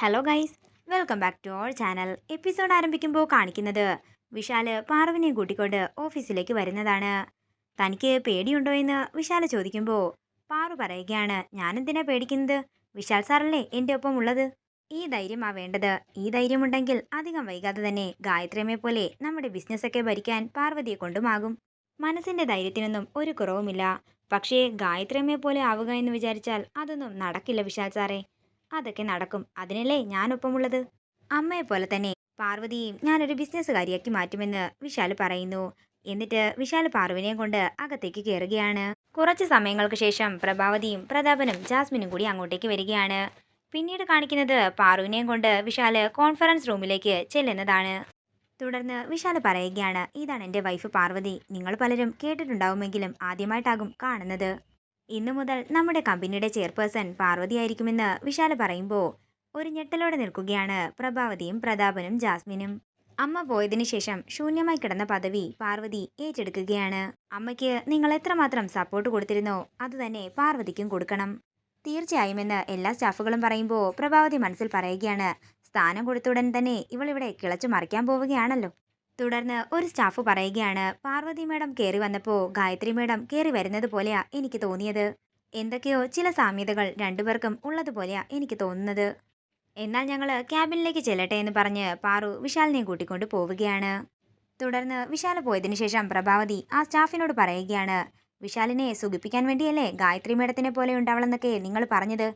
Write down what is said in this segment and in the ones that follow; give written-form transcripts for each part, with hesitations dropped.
Hello guys, welcome back to our channel. Episode ആരംഭിക്കുമ്പോൾ കാണിക്കുന്നത് വിശാല് പാർവിനെയും കൂട്ടിക്കൊണ്ട് ഓഫീസിലേക്ക് വരുന്നതാണ്. തനിക്ക് പേടിയുണ്ടോ എന്ന് വിശാല് ചോദിക്കുമ്പോൾ പാറു പറയുകയാണ്, ഞാനെന്തിനാ പേടിക്കുന്നത്? വിശാൽ സാറല്ലേ എൻ്റെ ഒപ്പം ഉള്ളത്. ഈ ധൈര്യമാ വേണ്ടത്. ഈ ധൈര്യമുണ്ടെങ്കിൽ അധികം വൈകാതെ തന്നെ ഗായത്രിയമ്മയെ പോലെ നമ്മുടെ ബിസിനസ്സൊക്കെ ഭരിക്കാൻ പാർവതിയെ കൊണ്ടുമാകും. മനസ്സിന്റെ ധൈര്യത്തിനൊന്നും ഒരു കുറവുമില്ല. പക്ഷേ ഗായത്രിയമ്മയെ പോലെ ആവുക എന്ന് വിചാരിച്ചാൽ അതൊന്നും നടക്കില്ല വിശാൽ സാറേ. അതൊക്കെ നടക്കും. അതിനല്ലേ ഞാനൊപ്പമുള്ളത്. അമ്മയെപ്പോലെ തന്നെ പാർവതിയെയും ഞാനൊരു ബിസിനസ്സുകാരിയാക്കി മാറ്റുമെന്ന് വിശാല് പറയുന്നു. എന്നിട്ട് വിശാല് പാർവതിനെയും കൊണ്ട് അകത്തേക്ക് കയറുകയാണ്. കുറച്ച് സമയങ്ങൾക്ക് ശേഷം പ്രഭാവതിയും പ്രതാപനും ജാസ്മിനും കൂടി അങ്ങോട്ടേക്ക് വരികയാണ്. പിന്നീട് കാണിക്കുന്നത് പാറുവിനെയും കൊണ്ട് വിശാല് കോൺഫറൻസ് റൂമിലേക്ക് ചെല്ലുന്നതാണ്. തുടർന്ന് വിശാല് പറയുകയാണ്, ഇതാണ് എൻ്റെ വൈഫ് പാർവതി. നിങ്ങൾ പലരും കേട്ടിട്ടുണ്ടാവുമെങ്കിലും ആദ്യമായിട്ടാകും കാണുന്നത്. ഇന്നു മുതൽ നമ്മുടെ കമ്പനിയുടെ ചെയർപേഴ്സൺ പാർവതിയായിരിക്കുമെന്ന് വിശാല് പറയുമ്പോൾ ഒരു ഞെട്ടലോടെ നിൽക്കുകയാണ് പ്രഭാവതിയും പ്രതാപനും ജാസ്മിനും. അമ്മ പോയതിനു ശേഷം ശൂന്യമായി കിടന്ന പദവി പാർവതി ഏറ്റെടുക്കുകയാണ്. അമ്മയ്ക്ക് നിങ്ങൾ എത്രമാത്രം സപ്പോർട്ട് കൊടുത്തിരുന്നോ അതുതന്നെ പാർവതിക്കും കൊടുക്കണം. തീർച്ചയായുമെന്ന് എല്ലാ സ്റ്റാഫുകളും പറയുമ്പോൾ പ്രഭാവതി മനസ്സിൽ പറയുകയാണ്, സ്ഥാനം കൊടുത്തുടൻ തന്നെ ഇവളിവിടെ കിളച്ചു മറിക്കാൻ പോവുകയാണല്ലോ. തുടർന്ന് ഒരു സ്റ്റാഫ് പറയുകയാണ്, പാർവതി മേഡം കയറി വന്നപ്പോൾ ഗായത്രി മേഡം കയറി വരുന്നത് പോലെയാ എനിക്ക് തോന്നിയത്. എന്തൊക്കെയോ ചില സാമ്യതകൾ രണ്ടുപേർക്കും ഉള്ളതുപോലെയാ എനിക്ക് തോന്നുന്നത്. എന്നാൽ ഞങ്ങൾ ക്യാബിനിലേക്ക് ചെല്ലട്ടെ എന്ന് പറഞ്ഞ് പാറു വിശാലിനെയും കൂട്ടിക്കൊണ്ട് പോവുകയാണ്. തുടർന്ന് വിശാല് പോയതിനു ശേഷം പ്രഭാവതി ആ സ്റ്റാഫിനോട് പറയുകയാണ്, വിശാലിനെ സുഖിപ്പിക്കാൻ വേണ്ടിയല്ലേ ഗായത്രി മേഡത്തിനെ പോലെ ഉണ്ടാവളെന്നൊക്കെ നിങ്ങൾ പറഞ്ഞത്?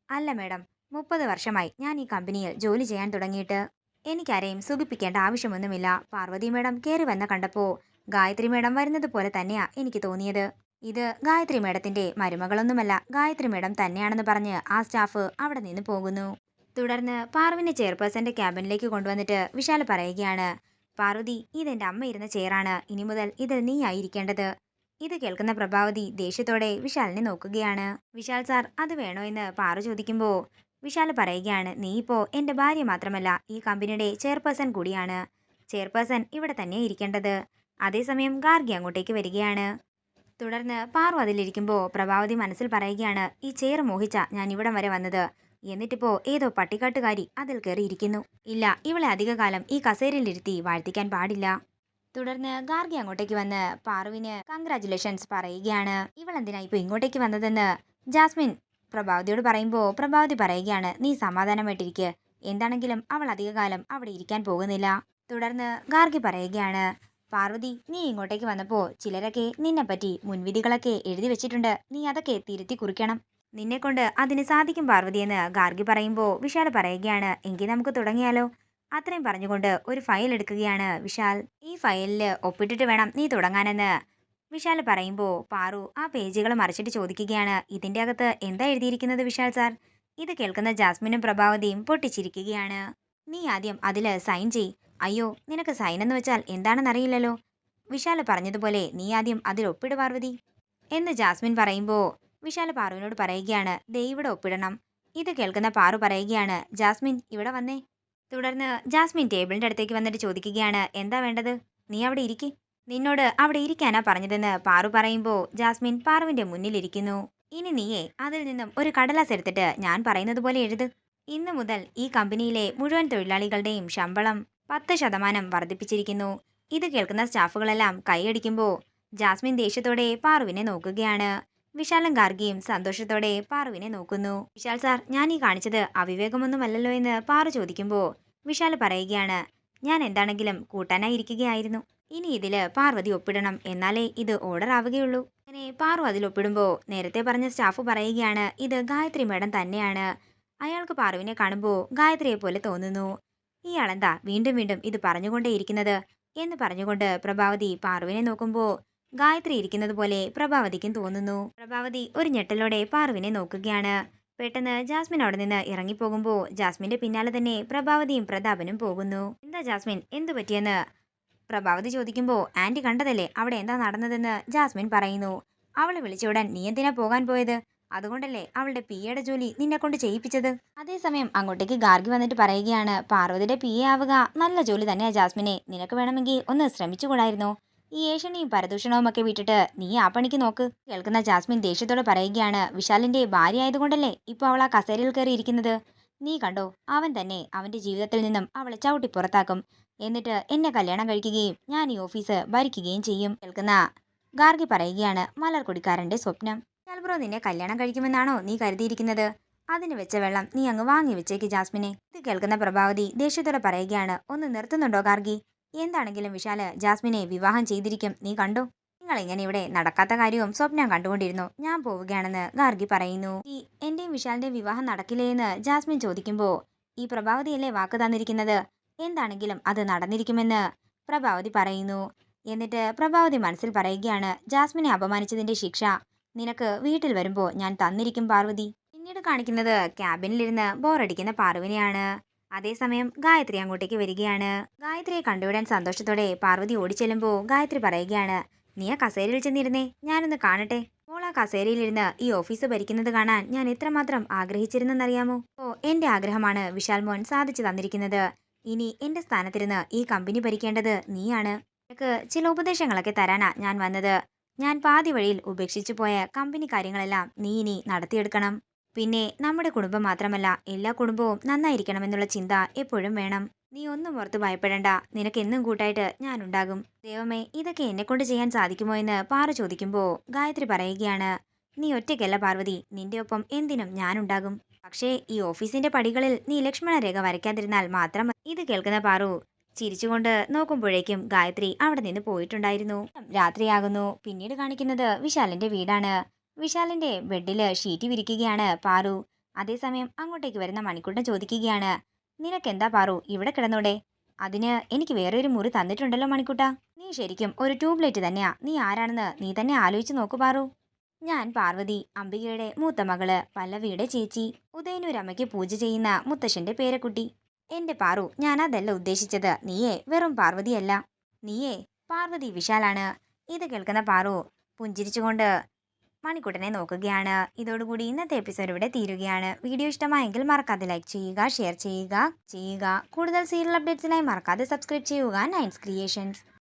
അല്ല മേഡം, 30 വർഷമായി ഞാൻ ഈ കമ്പനിയിൽ ജോലി ചെയ്യാൻ തുടങ്ങിയിട്ട്. എനിക്കാരെയും സുഖിപ്പിക്കേണ്ട ആവശ്യമൊന്നുമില്ല. പാർവതി മേഡം കയറി വന്ന കണ്ടപ്പോൾ ഗായത്രി മേഡം വരുന്നത് പോലെ തന്നെയാ എനിക്ക് തോന്നിയത്. ഇത് ഗായത്രി മേഡത്തിന്റെ മരുമകളൊന്നുമല്ല, ഗായത്രി മേഡം തന്നെയാണെന്ന് പറഞ്ഞ് ആ സ്റ്റാഫ് അവിടെ നിന്ന് പോകുന്നു. തുടർന്ന് പാർവിനെ ചെയർപേഴ്സന്റെ ക്യാബിനിലേക്ക് കൊണ്ടുവന്നിട്ട് വിശാല് പറയുകയാണ്, പാർവതി, ഇതെന്റെ അമ്മ ഇരുന്ന ചെയറാണ്. ഇനി മുതൽ ഇതിൽ നീ ആയിരിക്കേണ്ടത്. ഇത് കേൾക്കുന്ന പ്രഭാവതി ദേഷ്യത്തോടെ വിശാലിനെ നോക്കുകയാണ്. വിശാൽ സാർ, അത് വേണോ എന്ന് പാറു ചോദിക്കുമ്പോൾ വിശാല് പറയുകയാണ്, നീ ഇപ്പോൾ എൻ്റെ ഭാര്യ മാത്രമല്ല ഈ കമ്പനിയുടെ ചെയർപേഴ്സൺ കൂടിയാണ്. ചെയർപേഴ്സൺ ഇവിടെ തന്നെ ഇരിക്കേണ്ടത്. അതേസമയം ഗാർഗി അങ്ങോട്ടേക്ക് വരികയാണ്. തുടർന്ന് പാറു അതിലിരിക്കുമ്പോൾ പ്രഭാവതി മനസ്സിൽ പറയുകയാണ്, ഈ ചെയർ മോഹിച്ച ഞാൻ ഇവിടം വരെ വന്നത്. എന്നിട്ടിപ്പോ ഏതോ പട്ടിക്കാട്ടുകാരി അതിൽ കയറിയിരിക്കുന്നു. ഇല്ല, ഇവളെ അധികകാലം ഈ കസേരയിലിരുത്തി വാഴ്ത്തിക്കാൻ പാടില്ല. തുടർന്ന് ഗാർഗി അങ്ങോട്ടേക്ക് വന്ന് പാറുവിന് കൺഗ്രാറ്റുലേഷൻസ് പറയുകയാണ്. ഇവളെന്തിനാ ഇപ്പോൾ ഇങ്ങോട്ടേക്ക് വന്നതെന്ന് ജാസ്മിൻ പ്രഭാവതിയോട് പറയുമ്പോൾ പ്രഭാവതി പറയുകയാണ്, നീ സമാധാനമായിട്ടിരിക്കുക. എന്താണെങ്കിലും അവൾ അധികകാലം അവിടെ ഇരിക്കാൻ പോകുന്നില്ല. തുടർന്ന് ഗാർഗി പറയുകയാണ്, പാർവതി, നീ ഇങ്ങോട്ടേക്ക് വന്നപ്പോൾ ചിലരൊക്കെ നിന്നെപ്പറ്റി മുൻവിധികളൊക്കെ എഴുതി വെച്ചിട്ടുണ്ട്. നീ അതൊക്കെ തിരുത്തി കുറിക്കണം. നിന്നെക്കൊണ്ട് അതിന് സാധിക്കും പാർവതിയെന്ന് ഗാർഗി പറയുമ്പോൾ വിശാൽ പറയുകയാണ്, എങ്കിൽ നമുക്ക് തുടങ്ങിയാലോ. അത്രയും പറഞ്ഞുകൊണ്ട് ഒരു ഫയൽ എടുക്കുകയാണ് വിശാൽ. ഈ ഫയലിൽ ഒപ്പിട്ടിട്ട് വേണം നീ തുടങ്ങാനെന്ന് വിശാൽ പറയുമ്പോൾ പാറു ആ പേജുകൾ മറിച്ചിട്ട് ചോദിക്കുകയാണ്, ഇതിൻ്റെ അകത്ത് എന്താ എഴുതിയിരിക്കുന്നത് വിശാൽ സാർ? ഇത് കേൾക്കുന്ന ജാസ്മിനും പ്രഭാവതിയും പൊട്ടിച്ചിരിക്കുകയാണ്. നീ ആദ്യം അതിൽ സൈൻ ചെയ്. അയ്യോ, നിനക്ക് സൈൻ എന്ന് വെച്ചാൽ എന്താണെന്നറിയില്ലല്ലോ. വിശാൽ പറഞ്ഞതുപോലെ നീ ആദ്യം അതിൽ ഒപ്പിട് പാർവതി എന്ന് ജാസ്മിൻ പറയുമ്പോൾ വിശാൽ പാറുവിനോട് പറയുകയാണ്, ദേ ഇവിടെ ഒപ്പിടണം. ഇത് കേൾക്കുന്ന പാറു പറയുകയാണ്, ജാസ്മിൻ ഇവിടെ വന്നേ. തുടർന്ന് ജാസ്മിൻ ടേബിളിൻ്റെ അടുത്തേക്ക് വന്നിട്ട് ചോദിക്കുകയാണ്, എന്താ വേണ്ടത്? നീ അവിടെ ഇരിക്ക്. നിന്നോട് അവിടെ ഇരിക്കാനാ പറഞ്ഞതെന്ന് പാറു പറയുമ്പോൾ ജാസ്മിൻ പാറുവിൻ്റെ മുന്നിലിരിക്കുന്നു. ഇനി നീയേ അതിൽ നിന്നും ഒരു കടലാസ് എടുത്തിട്ട് ഞാൻ പറയുന്നത് പോലെ എഴുത്. ഇന്നു മുതൽ ഈ കമ്പനിയിലെ മുഴുവൻ തൊഴിലാളികളുടെയും ശമ്പളം 10% വർദ്ധിപ്പിച്ചിരിക്കുന്നു. ഇത് കേൾക്കുന്ന സ്റ്റാഫുകളെല്ലാം കൈയടിക്കുമ്പോൾ ജാസ്മിൻ ദേഷ്യത്തോടെ പാറുവിനെ നോക്കുകയാണ്. വിശാലും ഗാർഗിയും സന്തോഷത്തോടെ പാറുവിനെ നോക്കുന്നു. വിശാൽ സാർ, ഞാൻ ഈ കാണിച്ചത് അവിവേകമൊന്നുമല്ലല്ലോ എന്ന് പാറു ചോദിക്കുമ്പോൾ വിശാൽ പറയുകയാണ്, ഞാൻ എന്താണെങ്കിലും കൂട്ടാനായി ഇരിക്കുകയായിരുന്നു. ഇനി ഇതില് പാർവതി ഒപ്പിടണം, എന്നാലേ ഇത് ഓർഡർ ആവുകയുള്ളൂ. അങ്ങനെ പാറു അതിൽ ഒപ്പിടുമ്പോൾ നേരത്തെ പറഞ്ഞ സ്റ്റാഫ് പറയുകയാണ്, ഇത് ഗായത്രി മേഡം തന്നെയാണ്. അയാൾക്ക് പാറുവിനെ കാണുമ്പോൾ ഗായത്രിയെ പോലെ തോന്നുന്നു. ഇയാളെന്താ വീണ്ടും വീണ്ടും ഇത് പറഞ്ഞുകൊണ്ടേയിരിക്കുന്നത് എന്ന് പറഞ്ഞുകൊണ്ട് പ്രഭാവതി പാറുവിനെ നോക്കുമ്പോൾ ഗായത്രി ഇരിക്കുന്നത് പോലെ പ്രഭാവതിക്കും തോന്നുന്നു. പ്രഭാവതി ഒരു ഞെട്ടലോടെ പാറുവിനെ നോക്കുകയാണ്. പെട്ടെന്ന് ജാസ്മിൻ അവിടെ നിന്ന് ഇറങ്ങിപ്പോകുമ്പോൾ ജാസ്മിന്റെ പിന്നാലെ തന്നെ പ്രഭാവതിയും പ്രതാപനും പോകുന്നു. എന്താ ജാസ്മിൻ, എന്തു പറ്റിയെന്ന് പ്രഭാവതി ചോദിക്കുമ്പോൾ ആന്റി കണ്ടതല്ലേ അവിടെ എന്താ നടന്നതെന്ന് ജാസ്മിൻ പറയുന്നു. അവളെ വിളിച്ചുവിടാൻ നീ എന്തിനാ പോകാൻ പോയത്? അതുകൊണ്ടല്ലേ അവളുടെ പിയുടെ ജോലി നിന്നെ കൊണ്ട് ചെയ്യിപ്പിച്ചത്. അതേസമയം അങ്ങോട്ടേക്ക് ഗാർഗി വന്നിട്ട് പറയുകയാണ്, പാർവതിയുടെ പി എ ആവുക നല്ല ജോലി തന്നെയാ ജാസ്മിനെ. നിനക്ക് വേണമെങ്കിൽ ഒന്ന് ശ്രമിച്ചുകൂടായിരുന്നോ? ഈ ഏഷണിയും പരദൂഷണവും ഒക്കെ വിട്ടിട്ട് നീ ആ പണിക്ക് നോക്ക്. കേൾക്കുന്ന ജാസ്മിൻ ദേഷ്യത്തോടെ പറയുകയാണ്, വിശാലിന്റെ ഭാര്യ ആയതുകൊണ്ടല്ലേ ഇപ്പോൾ അവൾ ആ കസേരയിൽ കയറി ഇരിക്കുന്നത്. നീ കണ്ടോ, അവൻ തന്നെ അവന്റെ ജീവിതത്തിൽ നിന്നും അവളെ ചവിട്ടി പുറത്താക്കും. എന്നിട്ട് എന്നെ കല്യാണം കഴിക്കുകയും ഞാൻ ഈ ഓഫീസ് ഭരിക്കുകയും ചെയ്യും. കേൾക്കുന്ന ഗാർഗി പറയുകയാണ്, മലർക്കൊടിക്കാരന്റെ സ്വപ്നം. ബ്രോ നിന്നെ കല്യാണം കഴിക്കുമെന്നാണോ നീ കരുതിയിരിക്കുന്നത്? അതിന് വെച്ച വെള്ളം നീ അങ്ങ് വാങ്ങി വെച്ചേക്ക് ജാസ്മിനെ. ഇത് കേൾക്കുന്ന പ്രഭാവതി ദേഷ്യത്തോടെ പറയുകയാണ്, ഒന്ന് നിർത്തുന്നുണ്ടോ ഗാർഗി? എന്താണെങ്കിലും വിശാല് ജാസ്മിനെ വിവാഹം ചെയ്തിരിക്കും, നീ കണ്ടോ. നിങ്ങൾ ഇങ്ങനെ ഇവിടെ നടക്കാത്ത കാര്യവും സ്വപ്നം കണ്ടുകൊണ്ടിരുന്നു. ഞാൻ പോവുകയാണെന്ന് ഗാർഗി പറയുന്നു. ഈ എന്റെയും വിശാലിന്റെയും വിവാഹം നടക്കില്ലേ എന്ന് ജാസ്മിൻ ചോദിക്കുമ്പോൾ ഈ പ്രഭാവതിയല്ലേ വാക്ക് തന്നിരിക്കുന്നത്, എന്താണെങ്കിലും അത് നടന്നിരിക്കുമെന്ന് പ്രഭാവതി പറയുന്നു. എന്നിട്ട് പ്രഭാവതി മനസ്സിൽ പറയുകയാണ്, ജാസ്മിനെ അപമാനിച്ചതിന്റെ ശിക്ഷ നിനക്ക് വീട്ടിൽ വരുമ്പോൾ ഞാൻ തന്നിരിക്കും പാർവതി. പിന്നീട് കാണിക്കുന്നത് ക്യാബിനിലിരുന്ന് ബോറടിക്കുന്ന പാർവതിനെയാണ്. അതേസമയം ഗായത്രി അങ്ങോട്ടേക്ക് വരികയാണ്. ഗായത്രിയെ കണ്ടുവിടാൻ സന്തോഷത്തോടെ പാർവതി ഓടിച്ചെല്ലുമ്പോൾ ഗായത്രി പറയുകയാണ്, നീ ആ കസേരയിൽ ചെന്നിരുന്നേ, ഞാനൊന്ന് കാണട്ടെ. മോൾ ആ കസേരയിലിരുന്ന് ഈ ഓഫീസ് ഭരിക്കുന്നത് കാണാൻ ഞാൻ എത്രമാത്രം ആഗ്രഹിച്ചിരുന്നെന്നറിയാമോ. എന്റെ ആഗ്രഹമാണ് വിശാൽ മോൻ സാധിച്ചു തന്നിരിക്കുന്നത്. ഇനി എന്റെ സ്ഥാനത്തിരുന്ന് ഈ കമ്പനി ഭരിക്കേണ്ടത് നീയാണ്. നിനക്ക് ചില ഉപദേശങ്ങളൊക്കെ തരാനാ ഞാൻ വന്നത്. ഞാൻ പാതി വഴിയിൽ ഉപേക്ഷിച്ചു പോയ കമ്പനി കാര്യങ്ങളെല്ലാം നീ ഇനി നടത്തിയെടുക്കണം. പിന്നെ നമ്മുടെ കുടുംബം മാത്രമല്ല, എല്ലാ കുടുംബവും നന്നായിരിക്കണമെന്നുള്ള ചിന്ത എപ്പോഴും വേണം. നീ ഒന്നും ഓർത്ത് ഭയപ്പെടണ്ട, നിനക്ക് എന്നും കൂട്ടായിട്ട് ഞാനുണ്ടാകും. ദൈവമേ, ഇതൊക്കെ എന്നെ കൊണ്ട് ചെയ്യാൻ സാധിക്കുമോ എന്ന് പാറു ചോദിക്കുമ്പോൾ ഗായത്രി പറയുകയാണ്, നീ ഒറ്റയ്ക്കല്ല പാർവതി, നിന്റെ ഒപ്പം എന്തിനും ഞാനുണ്ടാകും. പക്ഷേ ഈ ഓഫീസിന്റെ പടികളിൽ നീ ലക്ഷ്മണ രേഖ വരയ്ക്കാതിരുന്നാൽ മാത്രം മതി. ഇത് കേൾക്കുന്ന പാറു ചിരിച്ചുകൊണ്ട് നോക്കുമ്പോഴേക്കും ഗായത്രി അവിടെ നിന്ന് പോയിട്ടുണ്ടായിരുന്നു. രാത്രിയാകുന്നു. പിന്നീട് കാണിക്കുന്നത് വിശാലിന്റെ വീടാണ്. വിശാലിന്റെ ബെഡില് ഷീറ്റ് വിരിക്കുകയാണ് പാറു. അതേസമയം അങ്ങോട്ടേക്ക് വരുന്ന മണിക്കുട്ടൻ ചോദിക്കുകയാണ്, നിനക്കെന്താ പാറു ഇവിടെ കിടന്നൂടെ? അതിന് എനിക്ക് വേറെ ഒരു മുറി തന്നിട്ടുണ്ടല്ലോ മണിക്കുട്ട. നീ ശരിക്കും ഒരു ട്യൂബ്ലൈറ്റ് തന്നെയാ. നീ ആരാണെന്ന് നീ തന്നെ ആലോചിച്ച് നോക്കു പാറു. ഞാൻ പാർവതി, അംബികയുടെ മൂത്ത മകള്, പല്ലവിയുടെ ചേച്ചി, ഉദയനൂരമ്മയ്ക്ക് പൂജ ചെയ്യുന്ന മുത്തശ്ശന്റെ പേരക്കുട്ടി. എന്റെ പാറു, ഞാൻ അതല്ല ഉദ്ദേശിച്ചത്. നീയേ വെറും പാർവതിയല്ല, നീയേ പാർവതി വിശാലാണ്. ഇത് കേൾക്കുന്ന പാറു പുഞ്ചിരിച്ചുകൊണ്ട് മണിക്കുട്ടനെ നോക്കുകയാണ്. ഇതോടുകൂടി ഇന്നത്തെ എപ്പിസോഡ് ഇവിടെ തീരുകയാണ്. വീഡിയോ ഇഷ്ടമായെങ്കിൽ മറക്കാതെ ലൈക്ക് ചെയ്യുക, ഷെയർ ചെയ്യുക. കൂടുതൽ സീരിയൽ അപ്ഡേറ്റ്സിനായി മറക്കാതെ സബ്സ്ക്രൈബ് ചെയ്യുക നയൻസ് ക്രിയേഷൻസ്.